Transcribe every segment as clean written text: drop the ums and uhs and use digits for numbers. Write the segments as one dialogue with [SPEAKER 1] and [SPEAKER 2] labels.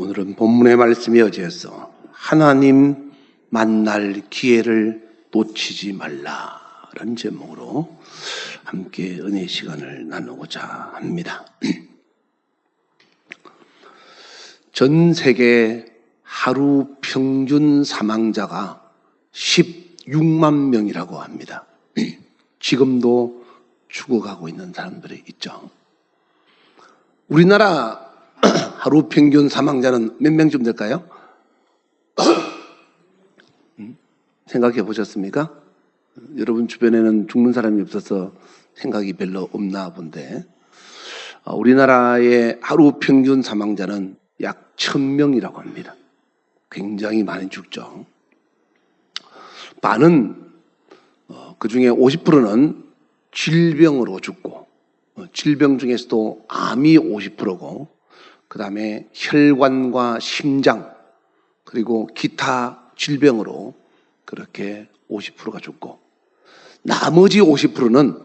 [SPEAKER 1] 오늘은 본문의 말씀이 어제서 하나님 만날 기회를 놓치지 말라라는 제목으로 함께 은혜 시간을 나누고자 합니다. 전 세계 하루 평균 사망자가 16만 명이라고 합니다. 지금도 죽어가고 있는 사람들이 있죠. 우리나라 하루 평균 사망자는 몇 명쯤 될까요? 생각해 보셨습니까? 여러분 주변에는 죽는 사람이 없어서 생각이 별로 없나 본데, 우리나라의 하루 평균 사망자는 약 1000명이라고 합니다. 굉장히 많이 죽죠. 반은 그 중에 50%는 질병으로 죽고, 질병 중에서도 암이 50%고, 그 다음에 혈관과 심장, 그리고 기타 질병으로 그렇게 50%가 죽고, 나머지 50%는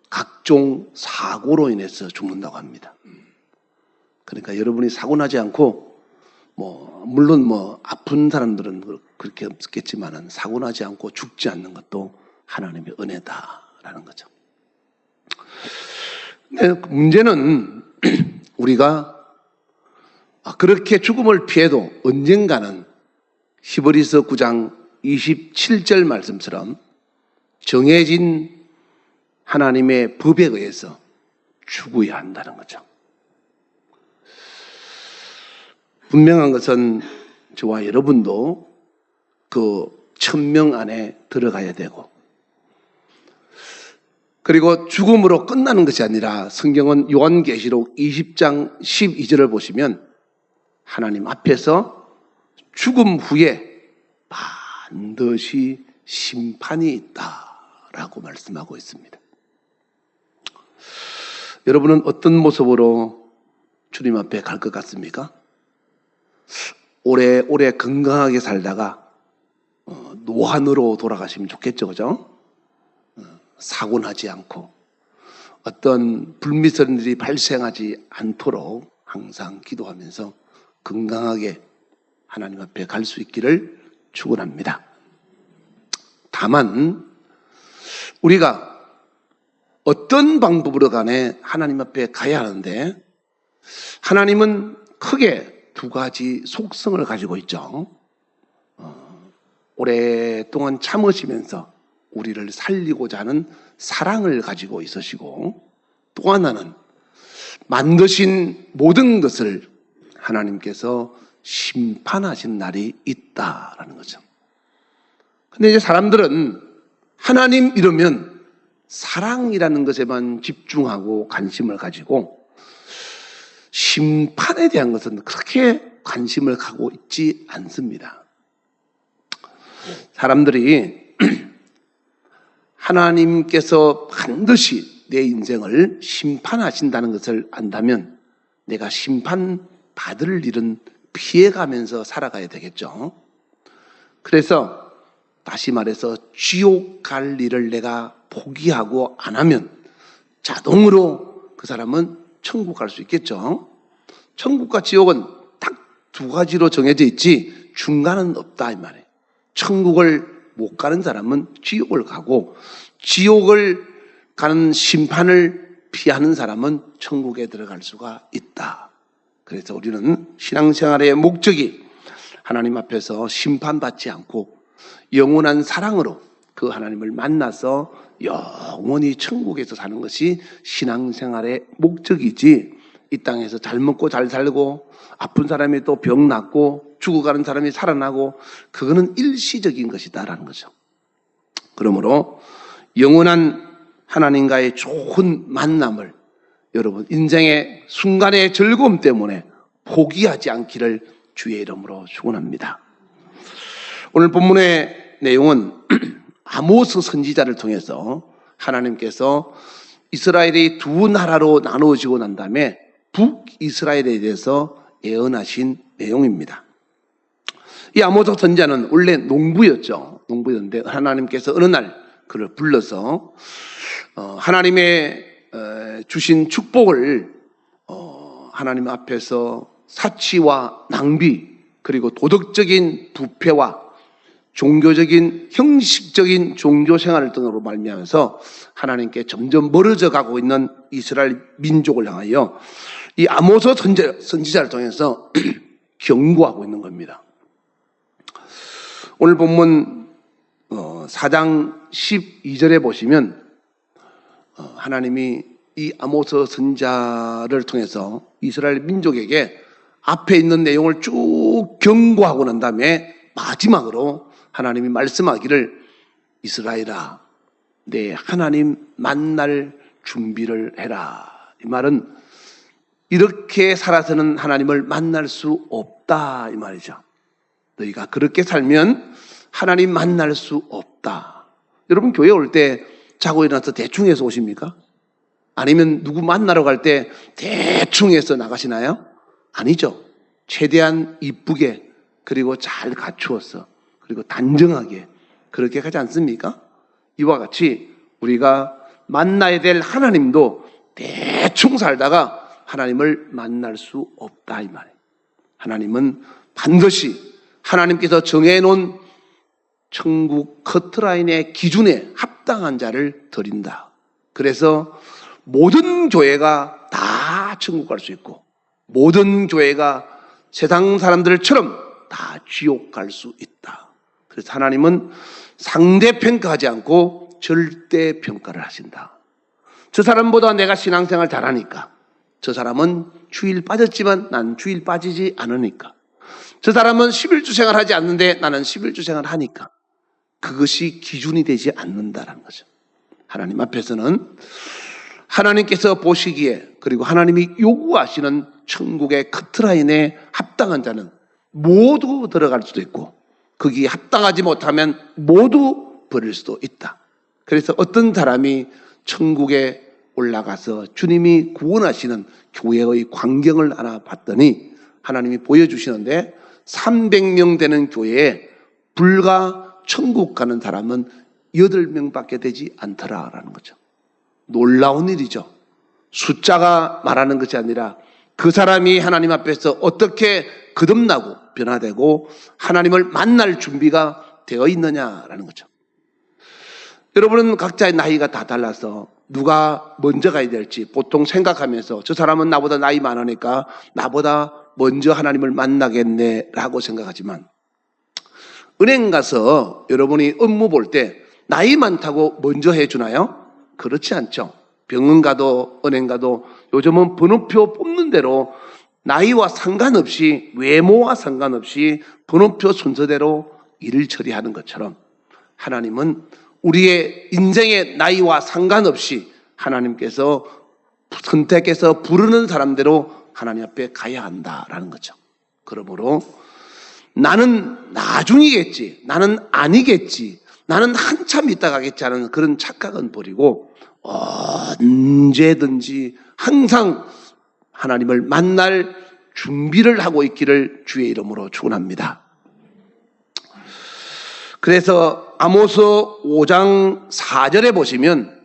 [SPEAKER 1] 각종 사고로 인해서 죽는다고 합니다. 그러니까 여러분이 사고 나지 않고, 물론 아픈 사람들은 그렇게 없겠지만은 사고 나지 않고 죽지 않는 것도 하나님의 은혜다라는 거죠. 근데 문제는 우리가 그렇게 죽음을 피해도 언젠가는 히브리서 9장 27절 말씀처럼 정해진 하나님의 법에 의해서 죽어야 한다는 거죠. 분명한 것은 저와 여러분도 그 1000명 안에 들어가야 되고, 그리고 죽음으로 끝나는 것이 아니라 성경은 요한계시록 20장 12절을 보시면 하나님 앞에서 죽음 후에 반드시 심판이 있다라고 말씀하고 있습니다. 여러분은 어떤 모습으로 주님 앞에 갈 것 같습니까? 오래 건강하게 살다가 노안으로 돌아가시면 좋겠죠, 그죠? 사고 나지 않고 어떤 불미스러운 일이 발생하지 않도록 항상 기도하면서 건강하게 하나님 앞에 갈 수 있기를 축원합니다. 다만 우리가 어떤 방법으로 간에 하나님 앞에 가야 하는데, 하나님은 크게 두 가지 속성을 가지고 있죠. 오랫동안 참으시면서 우리를 살리고자 하는 사랑을 가지고 있으시고, 또 하나는 만드신 모든 것을 하나님께서 심판하신 날이 있다라는 거죠. 근데 이제 사람들은 하나님 이러면 사랑이라는 것에만 집중하고 관심을 가지고 심판에 대한 것은 그렇게 관심을 갖고 있지 않습니다. 사람들이 하나님께서 반드시 내 인생을 심판하신다는 것을 안다면 내가 심판받을 일은 피해가면서 살아가야 되겠죠. 그래서 다시 말해서 지옥 갈 일을 내가 포기하고 안 하면 자동으로 그 사람은 천국 갈 수 있겠죠. 천국과 지옥은 딱 두 가지로 정해져 있지 중간은 없다 이 말이에요. 천국을 못 가는 사람은 지옥을 가고, 지옥을 가는 심판을 피하는 사람은 천국에 들어갈 수가 있다. 그래서 우리는 신앙생활의 목적이 하나님 앞에서 심판받지 않고 영원한 사랑으로 그 하나님을 만나서 영원히 천국에서 사는 것이 신앙생활의 목적이지, 이 땅에서 잘 먹고 잘 살고 아픈 사람이 또 병 낫고 죽어가는 사람이 살아나고, 그거는 일시적인 것이다라는 거죠. 그러므로 영원한 하나님과의 좋은 만남을 여러분 인생의 순간의 즐거움 때문에 포기하지 않기를 주의 이름으로 축원합니다. 오늘 본문의 내용은 아모스 선지자를 통해서 하나님께서 이스라엘이 두 나라로 나누어지고 난 다음에 북이스라엘에 대해서 예언하신 내용입니다. 이 아모스 선지자는 원래 농부였는데 하나님께서 어느 날 그를 불러서 하나님의 주신 축복을 하나님 앞에서 사치와 낭비, 그리고 도덕적인 부패와 종교적인 형식적인 종교 생활 등으로 말미암아서 하나님께 점점 멀어져 가고 있는 이스라엘 민족을 향하여 이 아모스 선지자를 통해서 경고하고 있는 겁니다. 오늘 본문 4장 12절에 보시면 하나님이 이 아모스 선지자를 통해서 이스라엘 민족에게 앞에 있는 내용을 쭉 경고하고 난 다음에 마지막으로 하나님이 말씀하기를 이스라엘아 내 하나님 만날 준비를 해라. 이 말은 이렇게 살아서는 하나님을 만날 수 없다 이 말이죠. 너희가 그렇게 살면 하나님 만날 수 없다. 여러분 교회 올 때 자고 일어나서 대충 해서 오십니까? 아니면 누구 만나러 갈 때 대충 해서 나가시나요? 아니죠. 최대한 이쁘게 그리고 잘 갖추어서 그리고 단정하게 그렇게 하지 않습니까? 이와 같이 우리가 만나야 될 하나님도 대충 살다가 하나님을 만날 수 없다 이 말이에요. 하나님은 반드시 하나님께서 정해놓은 천국 커트라인의 기준에 합당한 자를 드린다. 그래서 모든 교회가 다 천국 갈 수 있고 모든 교회가 세상 사람들처럼 다 지옥 갈 수 있다. 그래서 하나님은 상대평가하지 않고 절대평가를 하신다. 저 사람보다 내가 신앙생활 잘하니까, 저 사람은 주일 빠졌지만 난 주일 빠지지 않으니까, 저 사람은 11주 생활하지 않는데 나는 11주 생활하니까, 그것이 기준이 되지 않는다라는 거죠. 하나님 앞에서는 하나님께서 보시기에 그리고 하나님이 요구하시는 천국의 커트라인에 합당한 자는 모두 들어갈 수도 있고 거기에 합당하지 못하면 모두 버릴 수도 있다. 그래서 어떤 사람이 천국에 올라가서 주님이 구원하시는 교회의 광경을 하나 봤더니 하나님이 보여주시는데 300명 되는 교회에 불과 천국 가는 사람은 8명밖에 되지 않더라라는 거죠. 놀라운 일이죠. 숫자가 말하는 것이 아니라 그 사람이 하나님 앞에서 어떻게 거듭나고 변화되고 하나님을 만날 준비가 되어 있느냐라는 거죠. 여러분은 각자의 나이가 다 달라서 누가 먼저 가야 될지 보통 생각하면서 저 사람은 나보다 나이 많으니까 나보다 먼저 하나님을 만나겠네라고 생각하지만 은행 가서 여러분이 업무 볼 때 나이 많다고 먼저 해주나요? 그렇지 않죠. 병원 가도 은행 가도 요즘은 번호표 뽑는 대로 나이와 상관없이 외모와 상관없이 번호표 순서대로 일을 처리하는 것처럼 하나님은 우리의 인생의 나이와 상관없이 하나님께서 선택해서 부르는 사람대로 하나님 앞에 가야 한다라는 거죠. 그러므로 나는 나중이겠지, 나는 아니겠지, 나는 한참 있다 가겠지 하는 그런 착각은 버리고 언제든지 항상 하나님을 만날 준비를 하고 있기를 주의 이름으로 축원합니다. 그래서 아모스 5장 4절에 보시면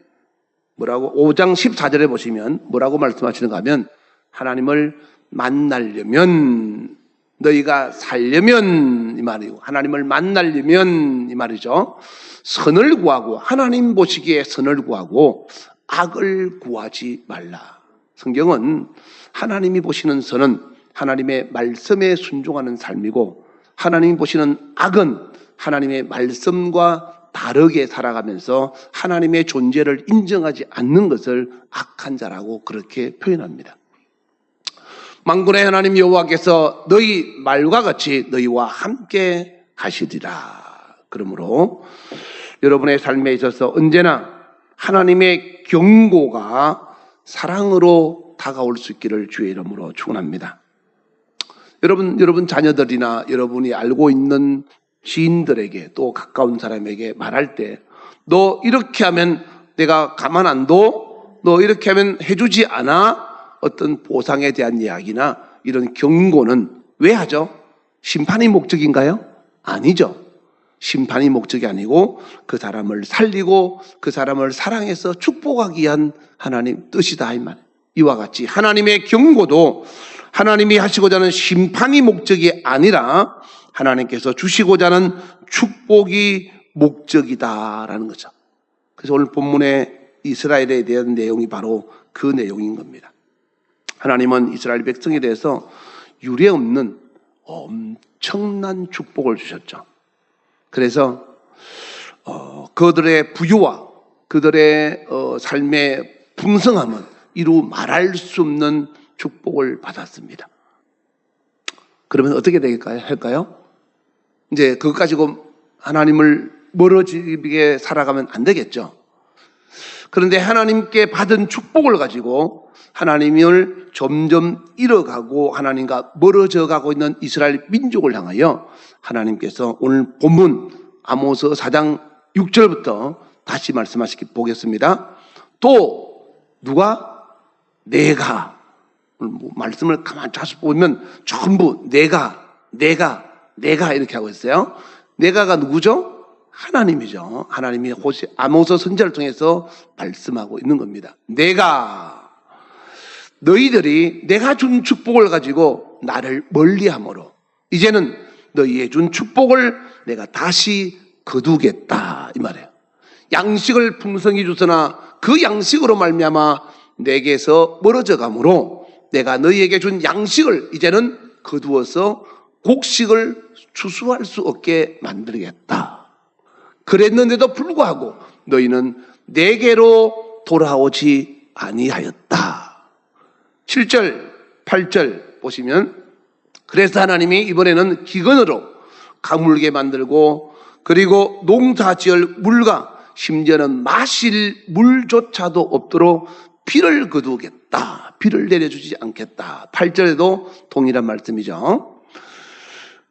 [SPEAKER 1] 뭐라고 5장 14절에 보시면 뭐라고 말씀하시는가 하면 하나님을 만나려면 너희가 살려면 이 말이고 하나님을 만나려면 이 말이죠. 선을 구하고 하나님 보시기에 선을 구하고 악을 구하지 말라. 성경은 하나님이 보시는 선은 하나님의 말씀에 순종하는 삶이고 하나님이 보시는 악은 하나님의 말씀과 다르게 살아가면서 하나님의 존재를 인정하지 않는 것을 악한 자라고 그렇게 표현합니다. 만군의 하나님 여호와께서 너희 말과 같이 너희와 함께 하시리라. 그러므로 여러분의 삶에 있어서 언제나 하나님의 경고가 사랑으로 다가올 수 있기를 주의 이름으로 축원합니다. 여러분 자녀들이나 여러분이 알고 있는 지인들에게 또 가까운 사람에게 말할 때 너 이렇게 하면 내가 가만 안 둬? 너 이렇게 하면 해주지 않아? 어떤 보상에 대한 이야기나 이런 경고는 왜 하죠? 심판이 목적인가요? 아니죠. 심판이 목적이 아니고 그 사람을 살리고 그 사람을 사랑해서 축복하기 위한 하나님 뜻이다 이 말. 이와 같이 하나님의 경고도 하나님이 하시고자 하는 심판이 목적이 아니라 하나님께서 주시고자 하는 축복이 목적이다라는 거죠. 그래서 오늘 본문의 이스라엘에 대한 내용이 바로 그 내용인 겁니다. 하나님은 이스라엘 백성에 대해서 유례없는 엄청난 축복을 주셨죠. 그래서 그들의 부유와 그들의 삶의 풍성함은 이루 말할 수 없는 축복을 받았습니다. 그러면 어떻게 할까요? 이제 그것 가지고 하나님을 멀어지게 살아가면 안 되겠죠. 그런데 하나님께 받은 축복을 가지고 하나님을 점점 잃어가고 하나님과 멀어져 가고 있는 이스라엘 민족을 향하여 하나님께서 오늘 본문 아모스 4장 6절부터 다시 말씀하시기 보겠습니다. 또 누가? 내가. 말씀을 가만히 자주 보면 전부 내가 이렇게 하고 있어요. 내가가 누구죠? 하나님이죠. 하나님이 아모스 선지자를 통해서 말씀하고 있는 겁니다. 너희들이 내가 준 축복을 가지고 나를 멀리함으로 이제는 너희의 준 축복을 내가 다시 거두겠다 이 말이에요. 양식을 풍성히 주서나 그 양식으로 말미암아 내게서 멀어져 가므로 내가 너희에게 준 양식을 이제는 거두어서 곡식을 추수할 수 없게 만들겠다. 그랬는데도 불구하고 너희는 내게로 돌아오지 아니하였다. 7절, 8절 보시면 그래서 하나님이 이번에는 기근으로 가물게 만들고 그리고 농사지을 물과 심지어는 마실 물조차도 없도록 비를 거두겠다. 비를 내려주지 않겠다. 8절에도 동일한 말씀이죠.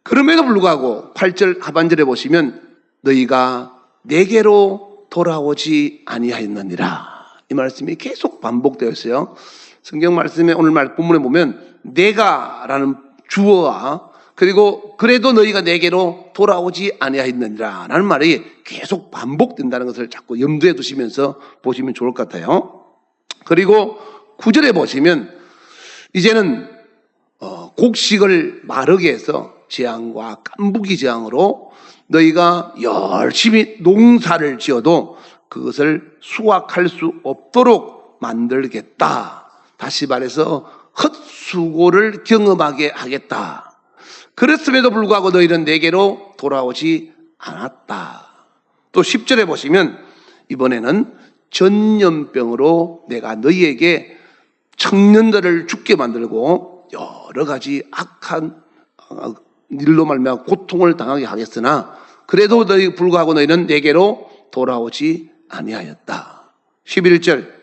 [SPEAKER 1] 그럼에도 불구하고 8절 하반절에 보시면 너희가 내게로 돌아오지 아니하였느니라. 이 말씀이 계속 반복되어 있어요. 성경 말씀에 오늘 본문에 보면 내가라는 주어와 그리고 그래도 너희가 내게로 돌아오지 아니하였느니라 라는 말이 계속 반복된다는 것을 자꾸 염두에 두시면서 보시면 좋을 것 같아요. 그리고 9절에 보시면 이제는 곡식을 마르게 해서 재앙과 깐부기 재앙으로 너희가 열심히 농사를 지어도 그것을 수확할 수 없도록 만들겠다. 다시 말해서 헛수고를 경험하게 하겠다. 그랬음에도 불구하고 너희는 내게로 돌아오지 않았다. 또 10절에 보시면 이번에는 전염병으로 내가 너희에게 청년들을 죽게 만들고 여러 가지 악한 일로 말미암아 고통을 당하게 하겠으나 그래도 불구하고 너희는 내게로 돌아오지 아니하였다. 11절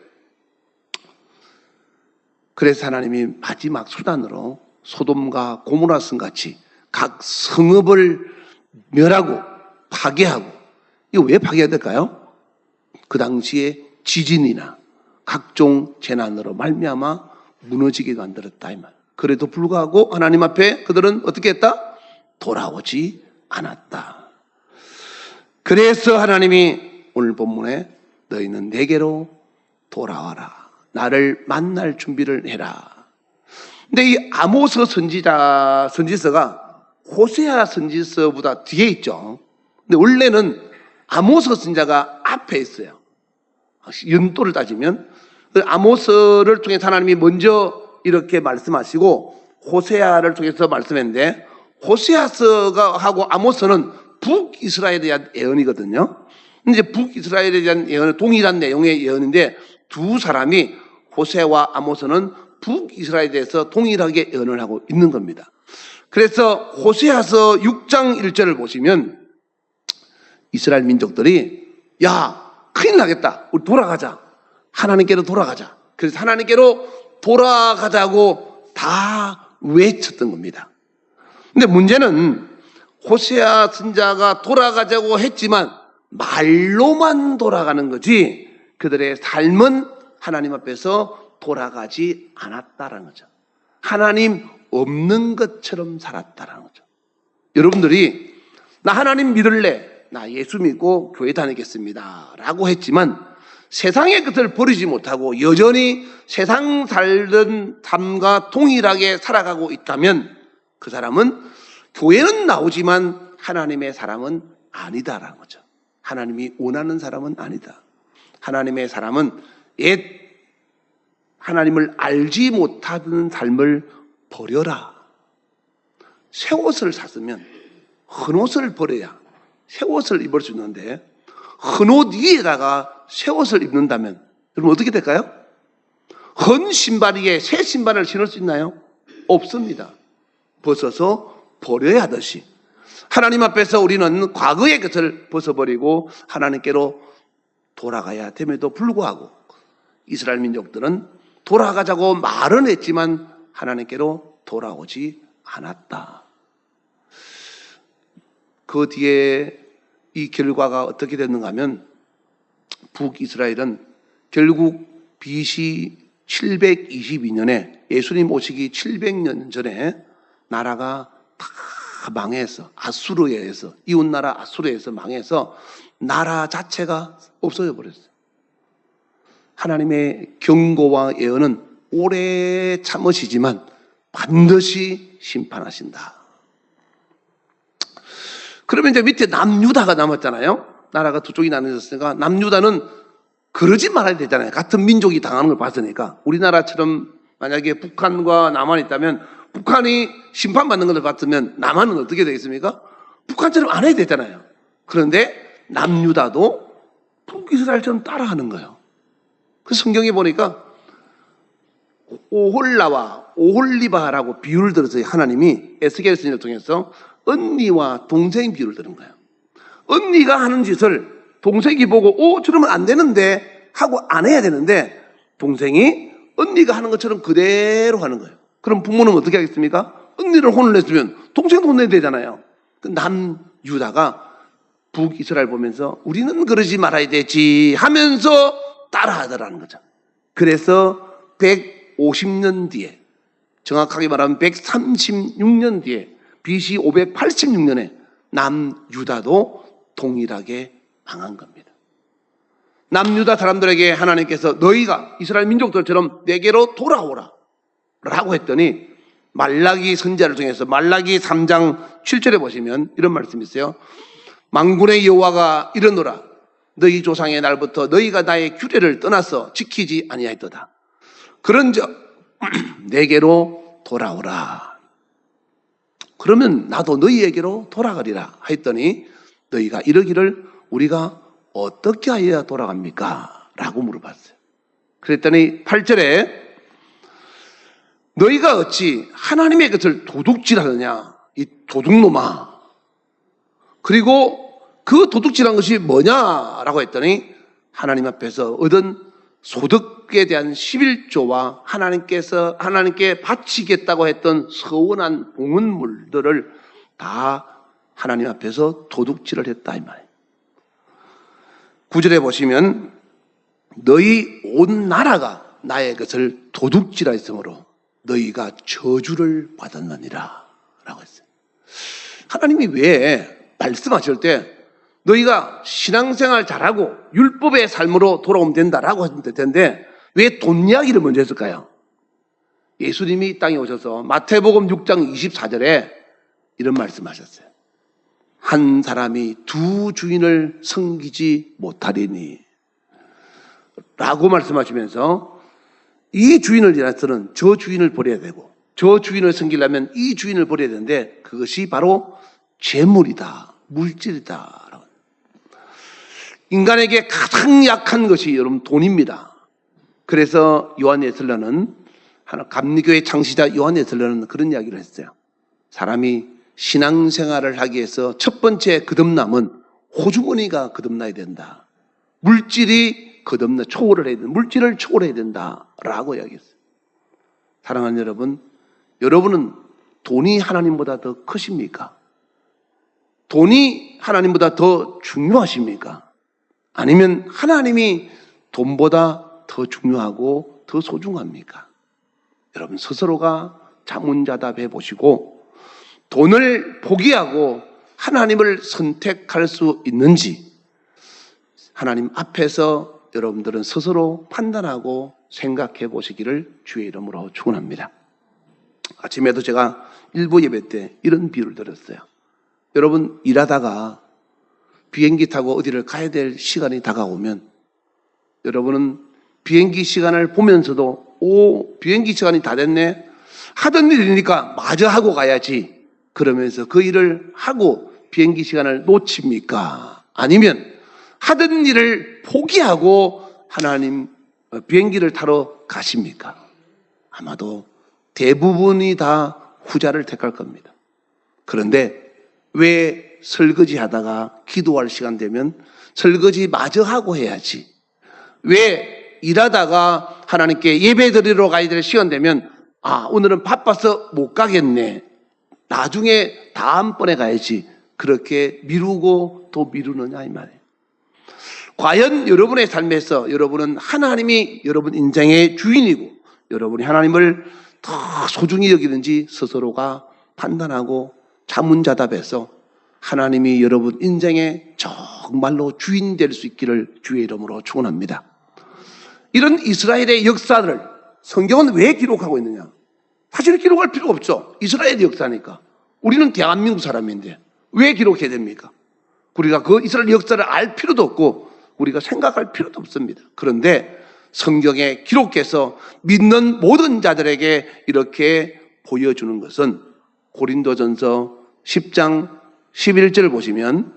[SPEAKER 1] 그래서 하나님이 마지막 수단으로 소돔과 고모라 성같이 각 성읍을 멸하고 파괴하고 이거 왜 파괴해야 될까요? 그 당시에 지진이나 각종 재난으로 말미암아 무너지게 만들었다 이 말. 그래도 불구하고 하나님 앞에 그들은 어떻게 했다? 돌아오지 않았다. 그래서 하나님이 오늘 본문에 너희는 내게로 돌아와라. 나를 만날 준비를 해라. 근데 이 아모스 선지서가 호세아 선지서보다 뒤에 있죠. 근데 원래는 아모스 선지자가 앞에 있어요. 연도를 따지면 아모스를 통해서 하나님이 먼저 이렇게 말씀하시고 호세아를 통해서 말씀했는데 호세아서가 하고 아모스는 북이스라엘에 대한 예언이거든요. 이제 북이스라엘에 대한 예언은 동일한 내용의 예언인데 두 사람이 호세아와 아모스는 북이스라엘에 대해서 동일하게 예언을 하고 있는 겁니다. 그래서 호세아서 6장 1절을 보시면 이스라엘 민족들이 야 큰일 나겠다. 우리 돌아가자. 하나님께로 돌아가자. 그래서 하나님께로 돌아가자고 다 외쳤던 겁니다. 근데 문제는 호세아 선지자가 돌아가자고 했지만 말로만 돌아가는 거지 그들의 삶은 하나님 앞에서 돌아가지 않았다라는 거죠. 하나님 없는 것처럼 살았다라는 거죠. 여러분들이 나 하나님 믿을래, 나 예수 믿고 교회 다니겠습니다 라고 했지만 세상의 것을 버리지 못하고 여전히 세상 살던 삶과 동일하게 살아가고 있다면 그 사람은 교회는 나오지만 하나님의 사람은 아니다라는 거죠. 하나님이 원하는 사람은 아니다. 하나님의 사람은 옛 하나님을 알지 못하는 삶을 버려라. 새 옷을 샀으면 헌 옷을 버려야 새 옷을 입을 수 있는데 헌 옷 위에다가 새 옷을 입는다면 여러분 어떻게 될까요? 헌 신발 위에 새 신발을 신을 수 있나요? 없습니다. 벗어서 버려야 하듯이 하나님 앞에서 우리는 과거의 것을 벗어버리고 하나님께로 돌아가야 됨에도 불구하고 이스라엘 민족들은 돌아가자고 말은 했지만 하나님께로 돌아오지 않았다. 그 뒤에 이 결과가 어떻게 됐는가 하면 북이스라엘은 결국 BC 722년에 예수님 오시기 700년 전에 나라가 다 망해서 아수르에 의해서 이웃나라 아수르에 의해서 망해서 나라 자체가 없어져 버렸어요. 하나님의 경고와 예언은 오래 참으시지만 반드시 심판하신다. 그러면 이제 밑에 남유다가 남았잖아요. 나라가 두 쪽이 나눠졌으니까 남유다는 그러지 말아야 되잖아요. 같은 민족이 당하는 걸 봤으니까. 우리나라처럼 만약에 북한과 남한이 있다면 북한이 심판받는 것을 봤으면 남한은 어떻게 되겠습니까? 북한처럼 안 해야 되잖아요. 그런데 남유다도 북이스라엘처럼 따라하는 거예요. 그 성경에 보니까 오홀라와 오홀리바라고 비유를 들어서 하나님이 에스겔 선지자를 통해서 언니와 동생 비유를 들은 거예요. 언니가 하는 짓을 동생이 보고 저러면 안 되는데 하고 안 해야 되는데 동생이 언니가 하는 것처럼 그대로 하는 거예요. 그럼 부모는 어떻게 하겠습니까? 언니를 혼을 냈으면 동생도 혼내야 되잖아요. 남유다가 북이스라엘 보면서 우리는 그러지 말아야 되지 하면서 따라하더라는 거죠. 그래서 150년 뒤에 정확하게 말하면 136년 뒤에 BC 586년에 남유다도 동일하게 망한 겁니다. 남유다 사람들에게 하나님께서 너희가 이스라엘 민족들처럼 내게로 돌아오라 라고 했더니 말라기 선지자를 통해서 말라기 3장 7절에 보시면 이런 말씀이 있어요. 만군의 여호와가 이르노라 너희 조상의 날부터 너희가 나의 규례를 떠나서 지키지 아니하였도다. 그런즉 내게로 돌아오라. 그러면 나도 너희에게로 돌아가리라 했더니 너희가 이러기를 우리가 어떻게 하여야 돌아갑니까? 라고 물어봤어요. 그랬더니 8절에 너희가 어찌 하나님의 것을 도둑질하느냐 이 도둑놈아. 그리고 그 도둑질한 것이 뭐냐라고 했더니 하나님 앞에서 얻은 소득에 대한 11조와 하나님께 바치겠다고 했던 서원한 봉헌물들을 다 하나님 앞에서 도둑질을 했다 이 말이에요. 9절에 보시면 너희 온 나라가 나의 것을 도둑질하였으므로 너희가 저주를 받았느니라 라고 했어요. 하나님이 왜 말씀하실 때 너희가 신앙생활 잘하고 율법의 삶으로 돌아오면 된다라고 했을 텐데 왜 돈 이야기를 먼저 했을까요? 예수님이 이 땅에 오셔서 마태복음 6장 24절에 이런 말씀하셨어요. 한 사람이 두 주인을 섬기지 못하리니 라고 말씀하시면서 이 주인을 위해서는 저 주인을 버려야 되고 저 주인을 섬기려면 이 주인을 버려야 되는데 그것이 바로 재물이다, 물질이다. 인간에게 가장 약한 것이 여러분 돈입니다. 그래서 요한 웨슬러는 감리교의 창시자 요한 웨슬러는 그런 이야기를 했어요. 사람이 신앙생활을 하기 위해서 첫 번째 거듭남은 호주머니가 거듭나야 된다. 물질이 초월을 해야 된다. 물질을 초월해야 된다라고 이야기했어요. 사랑하는 여러분, 여러분은 돈이 하나님보다 더 크십니까? 돈이 하나님보다 더 중요하십니까? 아니면 하나님이 돈보다 더 중요하고 더 소중합니까? 여러분 스스로가 자문자답해 보시고 돈을 포기하고 하나님을 선택할 수 있는지 하나님 앞에서 여러분들은 스스로 판단하고 생각해 보시기를 주의 이름으로 축원합니다. 아침에도 제가 일부 예배 때 이런 비유를 들었어요. 여러분 일하다가 비행기 타고 어디를 가야 될 시간이 다가오면 여러분은 비행기 시간을 보면서도 비행기 시간이 다 됐네. 하던 일이니까 마저 하고 가야지. 그러면서 그 일을 하고 비행기 시간을 놓칩니까? 아니면 하던 일을 포기하고 하나님 비행기를 타러 가십니까? 아마도 대부분이 다 후자를 택할 겁니다. 그런데 왜 설거지 하다가 기도할 시간 되면 설거지 마저 하고 해야지? 왜 일하다가 하나님께 예배 드리러 가야 될 시간 되면 오늘은 바빠서 못 가겠네. 나중에 다음번에 가야지. 그렇게 미루고 또 미루느냐 이 말이에요. 과연 여러분의 삶에서 여러분은 하나님이 여러분 인생의 주인이고 여러분이 하나님을 더 소중히 여기는지 스스로가 판단하고 자문자답해서 하나님이 여러분 인생의 정말로 주인 될 수 있기를 주의 이름으로 축원합니다. 이런 이스라엘의 역사를 성경은 왜 기록하고 있느냐? 사실 기록할 필요가 없죠. 이스라엘의 역사니까. 우리는 대한민국 사람인데 왜 기록해야 됩니까? 우리가 그 이스라엘 역사를 알 필요도 없고 우리가 생각할 필요도 없습니다. 그런데 성경에 기록해서 믿는 모든 자들에게 이렇게 보여주는 것은 고린도전서 10장 11절을 보시면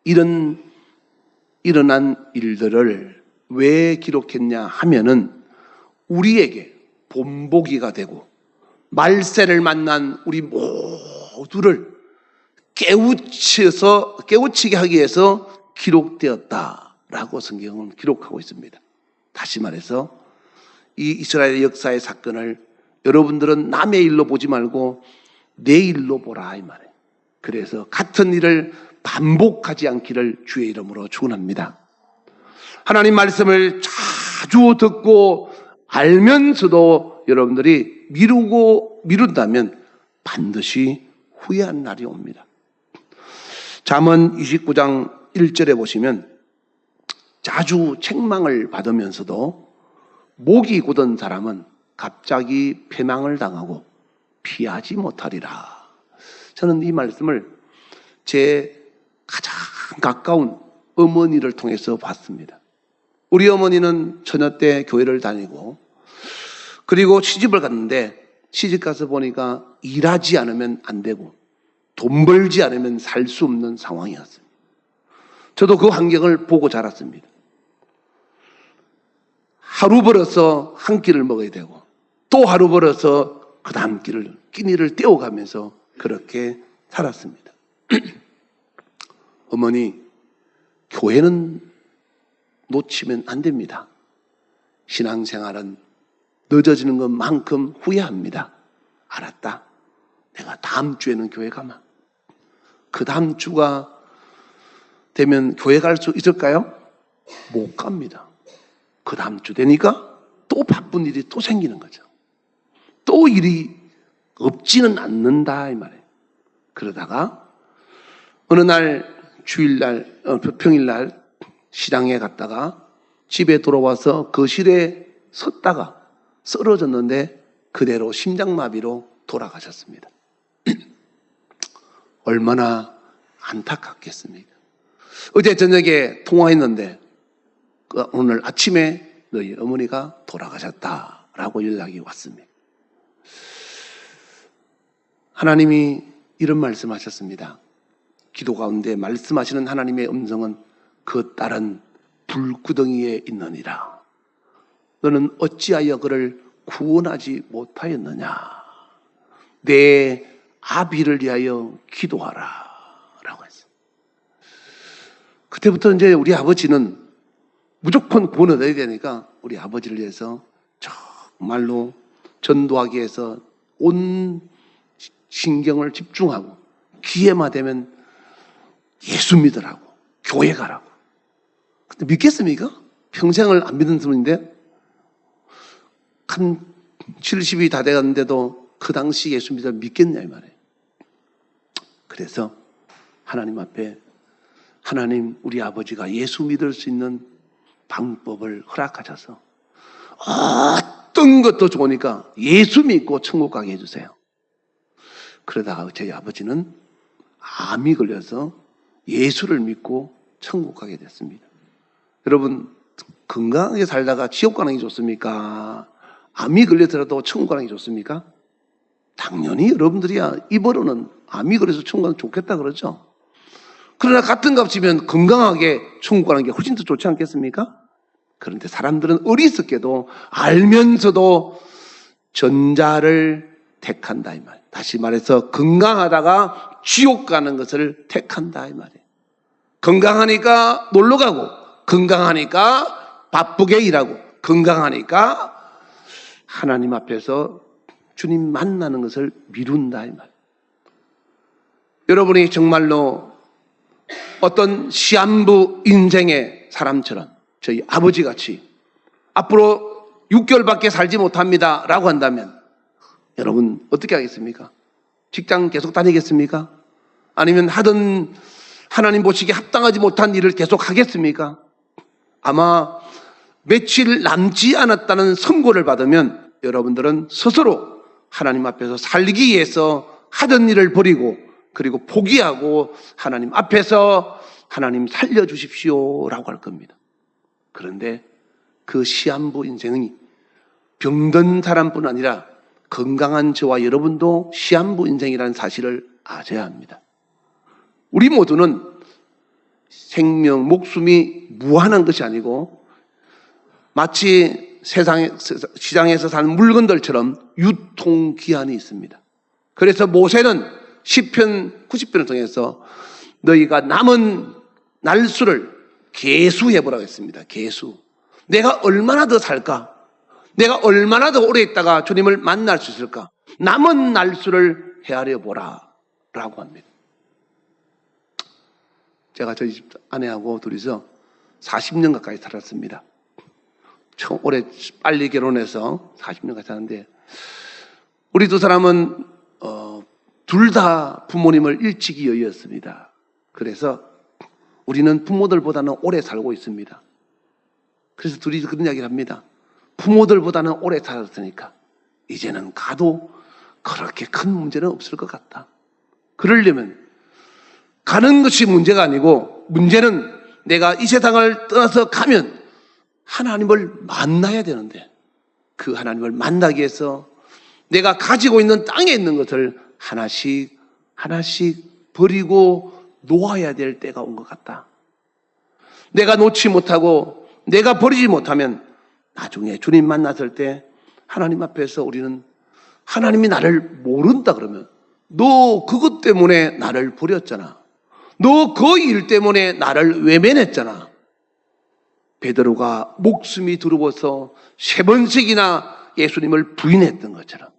[SPEAKER 1] 일어난 일들을 왜 기록했냐 하면은 우리에게 본보기가 되고 말세를 만난 우리 모두를 깨우치게 하기 위해서 기록되었다라고 성경은 기록하고 있습니다. 다시 말해서 이 이스라엘 역사의 사건을 여러분들은 남의 일로 보지 말고 내 일로 보라 이 말이에요. 그래서 같은 일을 반복하지 않기를 주의 이름으로 축원합니다. 하나님 말씀을 자주 듣고 알면서도 여러분들이 미룬다면 반드시 후회한 날이 옵니다. 잠언 29장 1절에 보시면 자주 책망을 받으면서도 목이 굳은 사람은 갑자기 패망을 당하고 피하지 못하리라. 저는 이 말씀을 제 가장 가까운 어머니를 통해서 봤습니다. 우리 어머니는 처녀 때 교회를 다니고 그리고 시집을 갔는데 시집 가서 보니까 일하지 않으면 안 되고 돈 벌지 않으면 살 수 없는 상황이었습니다. 저도 그 환경을 보고 자랐습니다. 하루 벌어서 한 끼를 먹어야 되고 또 하루 벌어서 그 다음 끼니를 떼어가면서 그렇게 살았습니다. 어머니, 교회는 놓치면 안 됩니다. 신앙생활은 늦어지는 것만큼 후회합니다. 알았다. 내가 다음 주에는 교회 가마. 그 다음 주가 되면 교회 갈 수 있을까요? 못 갑니다. 그 다음 주 되니까 또 바쁜 일이 또 생기는 거죠. 또 일이 없지는 않는다 이 말이에요. 그러다가 어느 날 주일날 평일날 시장에 갔다가 집에 돌아와서 거실에 섰다가 쓰러졌는데 그대로 심장마비로 돌아가셨습니다. 얼마나 안타깝겠습니까? 어제 저녁에 통화했는데 오늘 아침에 너희 어머니가 돌아가셨다라고 연락이 왔습니다. 하나님이 이런 말씀하셨습니다. 기도 가운데 말씀하시는 하나님의 음성은 그 딸은 불구덩이에 있느니라. 너는 어찌하여 그를 구원하지 못하였느냐. 내 아비를 위하여 기도하라 라고 했어요. 그때부터 이제 우리 아버지는 무조건 구원을 얻어야 되니까 우리 아버지를 위해서 정말로 전도하기 위해서 온 신경을 집중하고 기회만 되면 예수 믿으라고 교회 가라고. 근데 믿겠습니까? 평생을 안 믿은 분인데 한 70이 다 돼갔는데도 그 당시 예수 믿겠냐 이 말이에요. 그래서 하나님 앞에 하나님 우리 아버지가 예수 믿을 수 있는 방법을 허락하셔서 어떤 것도 좋으니까 예수 믿고 천국 가게 해주세요. 그러다가 저희 아버지는 암이 걸려서 예수를 믿고 천국 가게 됐습니다. 여러분, 건강하게 살다가 지옥 가는 게 좋습니까? 암이 걸려서라도 천국 가는 게 좋습니까? 당연히 여러분들이야 입으로는 암이 걸려서 천국 가는 게 좋겠다 그러죠. 그러나 같은 값이면 건강하게 천국 가는 게 훨씬 더 좋지 않겠습니까? 그런데 사람들은 어리석게도 알면서도 전자를 택한다 이 말. 다시 말해서 건강하다가 지옥 가는 것을 택한다 이 말이에요. 건강하니까 놀러 가고, 건강하니까 바쁘게 일하고, 건강하니까 하나님 앞에서 주님 만나는 것을 미룬다 이 말. 여러분이 정말로 어떤 시한부 인생의 사람처럼 저희 아버지같이 앞으로 6개월밖에 살지 못합니다 라고 한다면 여러분 어떻게 하겠습니까? 직장 계속 다니겠습니까? 아니면 하던 하나님 보시기에 합당하지 못한 일을 계속 하겠습니까? 아마 며칠 남지 않았다는 선고를 받으면 여러분들은 스스로 하나님 앞에서 살기 위해서 하던 일을 버리고 그리고 포기하고 하나님 앞에서 하나님 살려주십시오 라고 할 겁니다. 그런데 그 시한부 인생이 병든 사람뿐 아니라 건강한 저와 여러분도 시한부 인생이라는 사실을 아셔야 합니다. 우리 모두는 생명, 목숨이 무한한 것이 아니고 마치 시장에서 사는 물건들처럼 유통기한이 있습니다. 그래서 모세는 시편 90편을 통해서 너희가 남은 날수를 계수해보라고 했습니다. 계수. 내가 얼마나 더 살까? 내가 얼마나 더 오래 있다가 주님을 만날 수 있을까? 남은 날수를 헤아려 보라 라고 합니다. 제가 저희 집 아내하고 둘이서 40년 가까이 살았습니다. 올해 빨리 결혼해서 40년 가까이 사는데 우리 두 사람은 둘 다 부모님을 일찍이 여의었습니다. 그래서 우리는 부모들보다는 오래 살고 있습니다. 그래서 둘이 그런 이야기를 합니다. 부모들보다는 오래 살았으니까 이제는 가도 그렇게 큰 문제는 없을 것 같다. 그러려면 가는 것이 문제가 아니고 문제는 내가 이 세상을 떠나서 가면 하나님을 만나야 되는데 그 하나님을 만나기 위해서 내가 가지고 있는 땅에 있는 것을 하나씩 하나씩 버리고 놓아야 될 때가 온 것 같다. 내가 놓지 못하고 내가 버리지 못하면 나중에 주님 만났을 때 하나님 앞에서 우리는 하나님이 나를 모른다 그러면 너 그것 때문에 나를 버렸잖아. 너 그 일 때문에 나를 외면했잖아. 베드로가 목숨이 두려워서 3번씩이나 예수님을 부인했던 것처럼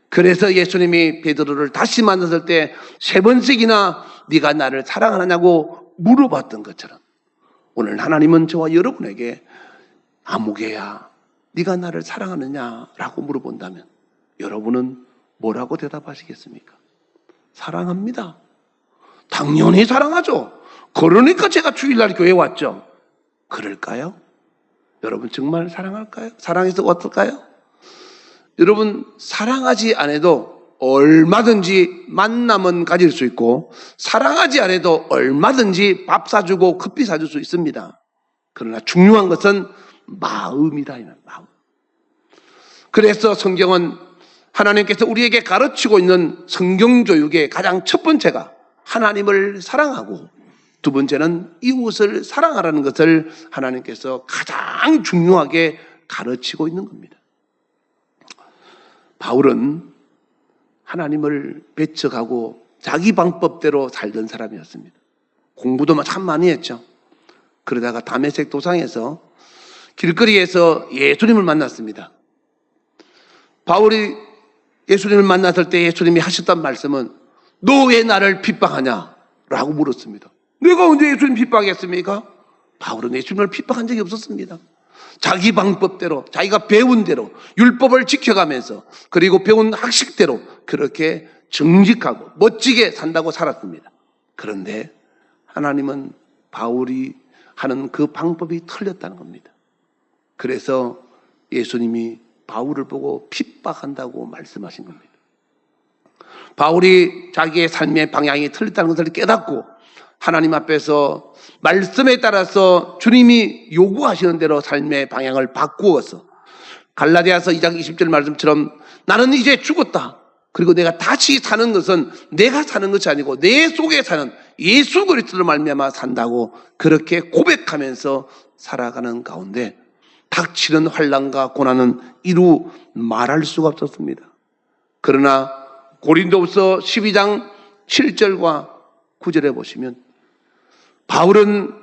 [SPEAKER 1] 그래서 예수님이 베드로를 다시 만났을 때 3번씩이나 네가 나를 사랑하느냐고 물어봤던 것처럼 오늘 하나님은 저와 여러분에게 아무개야 네가 나를 사랑하느냐라고 물어본다면 여러분은 뭐라고 대답하시겠습니까? 사랑합니다. 당연히 사랑하죠. 그러니까 제가 주일날 교회 왔죠. 그럴까요? 여러분 정말 사랑할까요? 사랑해서 어떨까요? 여러분 사랑하지 않아도 얼마든지 만남은 가질 수 있고 사랑하지 않아도 얼마든지 밥 사주고 커피 사줄 수 있습니다. 그러나 중요한 것은 마음이다. 마음. 그래서 성경은 하나님께서 우리에게 가르치고 있는 성경교육의 가장 첫 번째가 하나님을 사랑하고 두 번째는 이웃을 사랑하라는 것을 하나님께서 가장 중요하게 가르치고 있는 겁니다. 바울은 하나님을 배척하고 자기 방법대로 살던 사람이었습니다. 공부도 참 많이 했죠. 그러다가 다메섹 도상에서 길거리에서 예수님을 만났습니다. 바울이 예수님을 만났을 때 예수님이 하셨던 말씀은 너 왜 나를 핍박하냐? 라고 물었습니다. 내가 언제 예수님 핍박했습니까? 바울은 예수님을 핍박한 적이 없었습니다. 자기 방법대로 자기가 배운 대로 율법을 지켜가면서 그리고 배운 학식대로 그렇게 정직하고 멋지게 산다고 살았습니다. 그런데 하나님은 바울이 하는 그 방법이 틀렸다는 겁니다. 그래서 예수님이 바울을 보고 핍박한다고 말씀하신 겁니다. 바울이 자기의 삶의 방향이 틀렸다는 것을 깨닫고 하나님 앞에서 말씀에 따라서 주님이 요구하시는 대로 삶의 방향을 바꾸어서 갈라디아서 2장 20절 말씀처럼 나는 이제 죽었다. 그리고 내가 다시 사는 것은 내가 사는 것이 아니고 내 속에 사는 예수 그리스도로 말미암아 산다고 그렇게 고백하면서 살아가는 가운데 닥치는 환난과 고난은 이루 말할 수가 없었습니다. 그러나 고린도후서 12장 7절과 9절에 보시면 바울은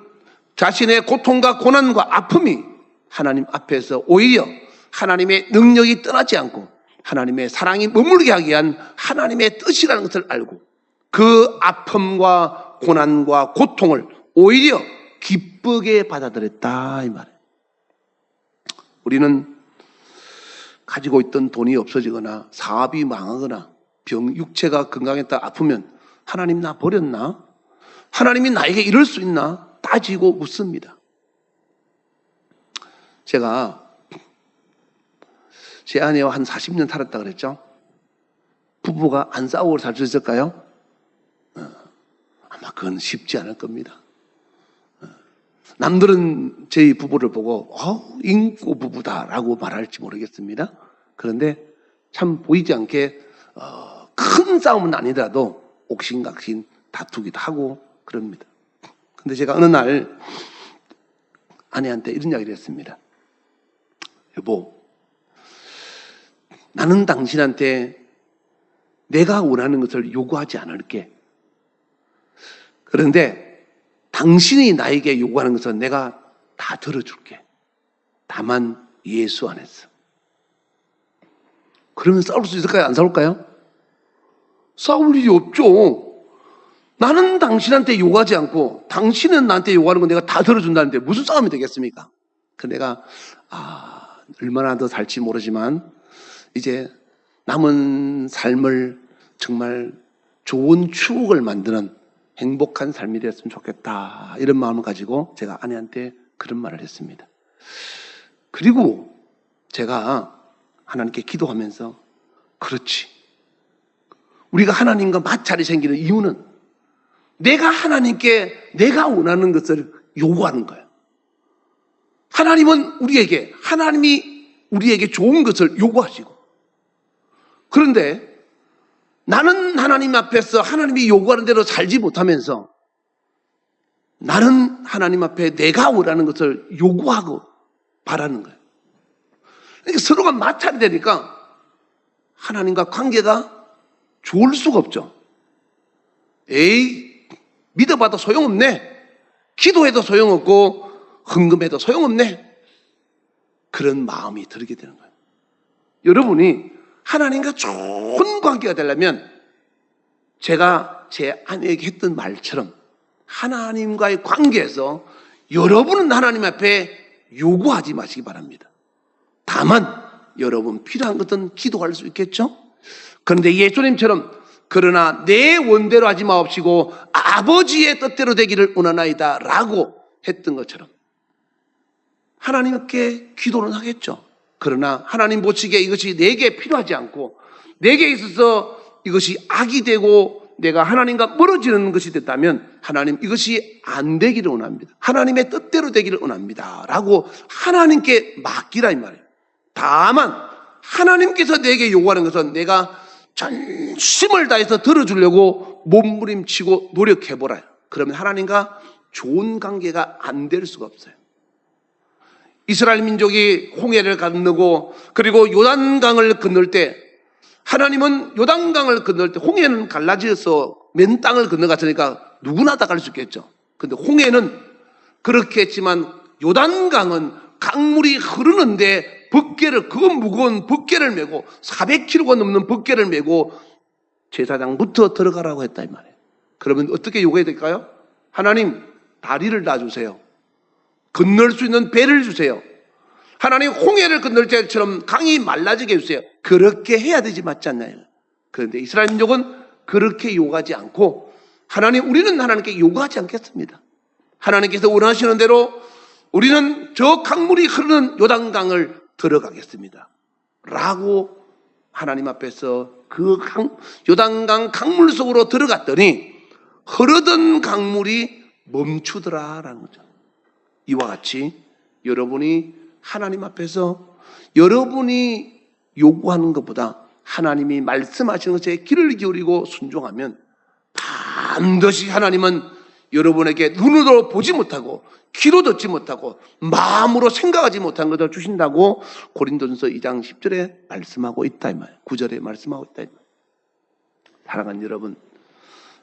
[SPEAKER 1] 자신의 고통과 고난과 아픔이 하나님 앞에서 오히려 하나님의 능력이 떠나지 않고 하나님의 사랑이 머물게 하기 위한 하나님의 뜻이라는 것을 알고 그 아픔과 고난과 고통을 오히려 기쁘게 받아들였다 이 말이에요. 우리는 가지고 있던 돈이 없어지거나 사업이 망하거나 육체가 건강했다 아프면 하나님 나 버렸나? 하나님이 나에게 이럴 수 있나? 따지고 묻습니다. 제가 제 아내와 한 40년 살았다 그랬죠? 부부가 안 싸우고 살 수 있을까요? 아마 그건 쉽지 않을 겁니다. 남들은 저희 부부를 보고 인고 부부다라고 말할지 모르겠습니다. 그런데 참 보이지 않게 큰 싸움은 아니더라도 옥신각신 다투기도 하고 그럽니다. 근데 제가 어느 날 아내한테 이런 이야기를 했습니다. 여보, 나는 당신한테 내가 원하는 것을 요구하지 않을게. 그런데 당신이 나에게 요구하는 것은 내가 다 들어줄게. 다만 예수 안에서. 그러면 싸울 수 있을까요? 안 싸울까요? 싸울 일이 없죠. 나는 당신한테 요구하지 않고 당신은 나한테 요구하는 건 내가 다 들어준다는데 무슨 싸움이 되겠습니까? 그 내가 얼마나 더 살지 모르지만 이제 남은 삶을 정말 좋은 추억을 만드는 행복한 삶이 되었으면 좋겠다 이런 마음을 가지고 제가 아내한테 그런 말을 했습니다. 그리고 제가 하나님께 기도하면서 그렇지, 우리가 하나님과 마찰이 생기는 이유는 내가 하나님께 내가 원하는 것을 요구하는 거예요. 하나님이 우리에게 좋은 것을 요구하시고, 그런데 나는 하나님 앞에서 하나님이 요구하는 대로 살지 못하면서 나는 하나님 앞에 내가 원하는 것을 요구하고 바라는 거예요. 그러니까 서로가 마찰이 되니까 하나님과 관계가 좋을 수가 없죠. 믿어봐도 소용없네. 기도해도 소용없고 헌금해도 소용없네. 그런 마음이 들게 되는 거예요. 여러분이 하나님과 좋은 관계가 되려면 제가 제 아내에게 했던 말처럼 하나님과의 관계에서 여러분은 하나님 앞에 요구하지 마시기 바랍니다. 다만 여러분 필요한 것은 기도할 수 있겠죠? 그런데 예수님처럼 그러나 내 원대로 하지 마옵시고 아버지의 뜻대로 되기를 원하나이다 라고 했던 것처럼 하나님께 기도는 하겠죠. 그러나 하나님 보시기에 이것이 내게 필요하지 않고 내게 있어서 이것이 악이 되고 내가 하나님과 멀어지는 것이 됐다면 하나님 이것이 안 되기를 원합니다. 하나님의 뜻대로 되기를 원합니다 라고 하나님께 맡기라 이 말이에요. 다만 하나님께서 내게 요구하는 것은 내가 전심을 다해서 들어주려고 몸부림치고 노력해보라. 그러면 하나님과 좋은 관계가 안 될 수가 없어요. 이스라엘 민족이 홍해를 건너고 그리고 요단강을 건널 때 하나님은 요단강을 건널 때 홍해는 갈라져서 맨 땅을 건너갔으니까 누구나 다 갈 수 있겠죠. 근데 홍해는 그렇게 했지만 요단강은 강물이 흐르는데 그 무거운 벅개를 메고 400kg가 넘는 벅개를 메고 제사장부터 들어가라고 했다 이 말이에요. 그러면 어떻게 요구해야 될까요? 하나님 다리를 놔주세요. 건널 수 있는 배를 주세요. 하나님 홍해를 건널 때처럼 강이 말라지게 해주세요. 그렇게 해야 되지 맞지 않나요? 그런데 이스라엘 민족은 그렇게 요구하지 않고 우리는 하나님께 요구하지 않겠습니다. 하나님께서 원하시는 대로 우리는 저 강물이 흐르는 요단강을 들어가겠습니다 라고 하나님 앞에서 그 요단강 강물 속으로 들어갔더니 흐르던 강물이 멈추더라라는 거죠. 이와 같이 여러분이 하나님 앞에서 여러분이 요구하는 것보다 하나님이 말씀하시는 것에 귀를 기울이고 순종하면 반드시 하나님은 여러분에게 눈으로 보지 못하고 귀로 듣지 못하고 마음으로 생각하지 못한 것을 주신다고 고린도전서 2장 10절에 말씀하고 있다 이 말, 9절에 말씀하고 있다 이 말. 사랑하는 여러분,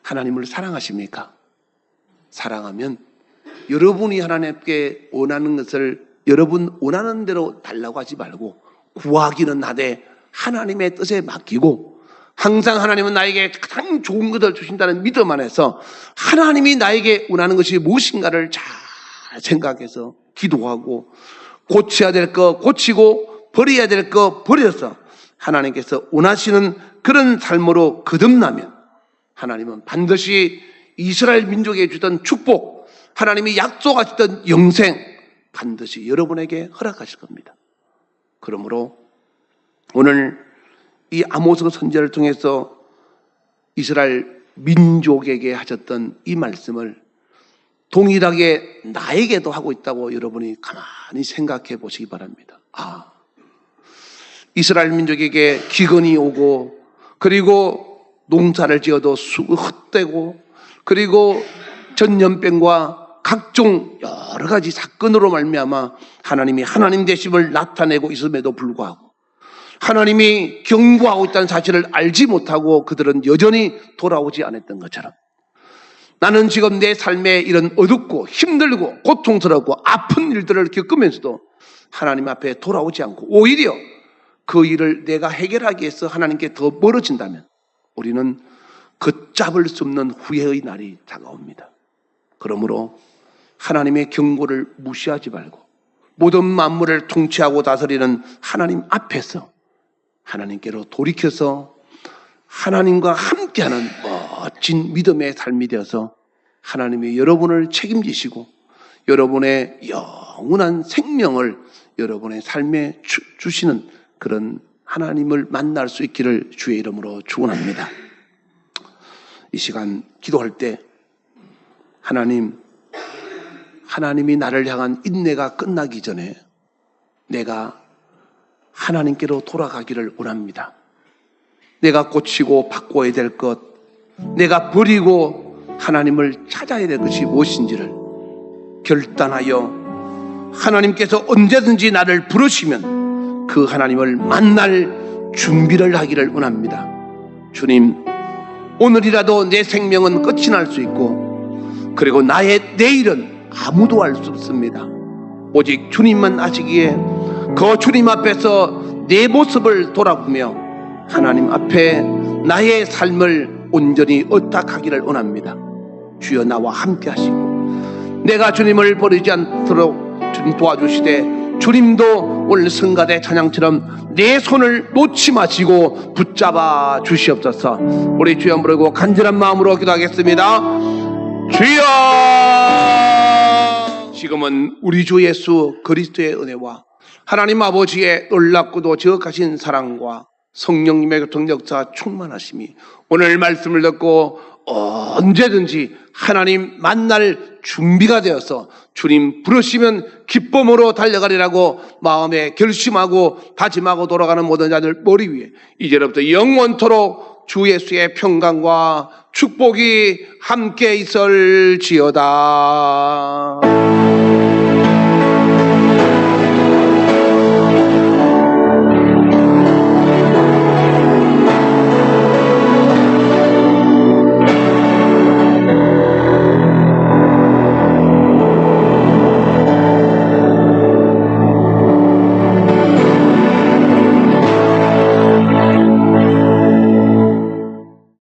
[SPEAKER 1] 하나님을 사랑하십니까? 사랑하면 여러분이 하나님께 원하는 것을 여러분 원하는 대로 달라고 하지 말고 구하기는 하되 하나님의 뜻에 맡기고 항상 하나님은 나에게 가장 좋은 것을 주신다는 믿음 안에서 하나님이 나에게 원하는 것이 무엇인가를 잘 생각해서 기도하고 고쳐야 될 거 고치고 버려야 될 거 버려서 하나님께서 원하시는 그런 삶으로 거듭나면 하나님은 반드시 이스라엘 민족에 주던 축복, 하나님이 약속하셨던 영생 반드시 여러분에게 허락하실 겁니다. 그러므로 오늘 이 아모스 선지자를 통해서 이스라엘 민족에게 하셨던 이 말씀을 동일하게 나에게도 하고 있다고 여러분이 가만히 생각해 보시기 바랍니다. 이스라엘 민족에게 기근이 오고 그리고 농사를 지어도 헛되고 그리고 전염병과 각종 여러 가지 사건으로 말미암아 하나님이 하나님 되심을 나타내고 있음에도 불구하고 하나님이 경고하고 있다는 사실을 알지 못하고 그들은 여전히 돌아오지 않았던 것처럼 나는 지금 내 삶에 이런 어둡고 힘들고 고통스럽고 아픈 일들을 겪으면서도 하나님 앞에 돌아오지 않고 오히려 그 일을 내가 해결하기 위해서 하나님께 더 멀어진다면 우리는 걷잡을 수 없는 후회의 날이 다가옵니다. 그러므로 하나님의 경고를 무시하지 말고 모든 만물을 통치하고 다스리는 하나님 앞에서 하나님께로 돌이켜서 하나님과 함께하는 멋진 믿음의 삶이 되어서 하나님이 여러분을 책임지시고 여러분의 영원한 생명을 여러분의 삶에 주시는 그런 하나님을 만날 수 있기를 주의 이름으로 축원합니다. 이 시간 기도할 때 하나님이 나를 향한 인내가 끝나기 전에 내가 하나님께로 돌아가기를 원합니다. 내가 고치고 바꿔야 될 것, 내가 버리고 하나님을 찾아야 될 것이 무엇인지를 결단하여 하나님께서 언제든지 나를 부르시면 그 하나님을 만날 준비를 하기를 원합니다. 주님, 오늘이라도 내 생명은 끝이 날 수 있고 그리고 나의 내일은 아무도 알 수 없습니다. 오직 주님만 아시기에 그 주님 앞에서 내 모습을 돌아보며 하나님 앞에 나의 삶을 온전히 의탁하기를 원합니다. 주여 나와 함께 하시고 내가 주님을 버리지 않도록 주님 도와주시되 주님도 오늘 성가대 찬양처럼 내 손을 놓지 마시고 붙잡아 주시옵소서. 우리 주여 부르고 간절한 마음으로 기도하겠습니다. 주여, 지금은 우리 주 예수 그리스도의 은혜와 하나님 아버지의 놀랍고도 지극하신 사랑과 성령님의 교통 역사 충만하심이 오늘 말씀을 듣고 언제든지 하나님 만날 준비가 되어서 주님 부르시면 기쁨으로 달려가리라고 마음에 결심하고 다짐하고 돌아가는 모든 자들 머리 위에 이제부터 영원토록 주 예수의 평강과 축복이 함께 있을지어다.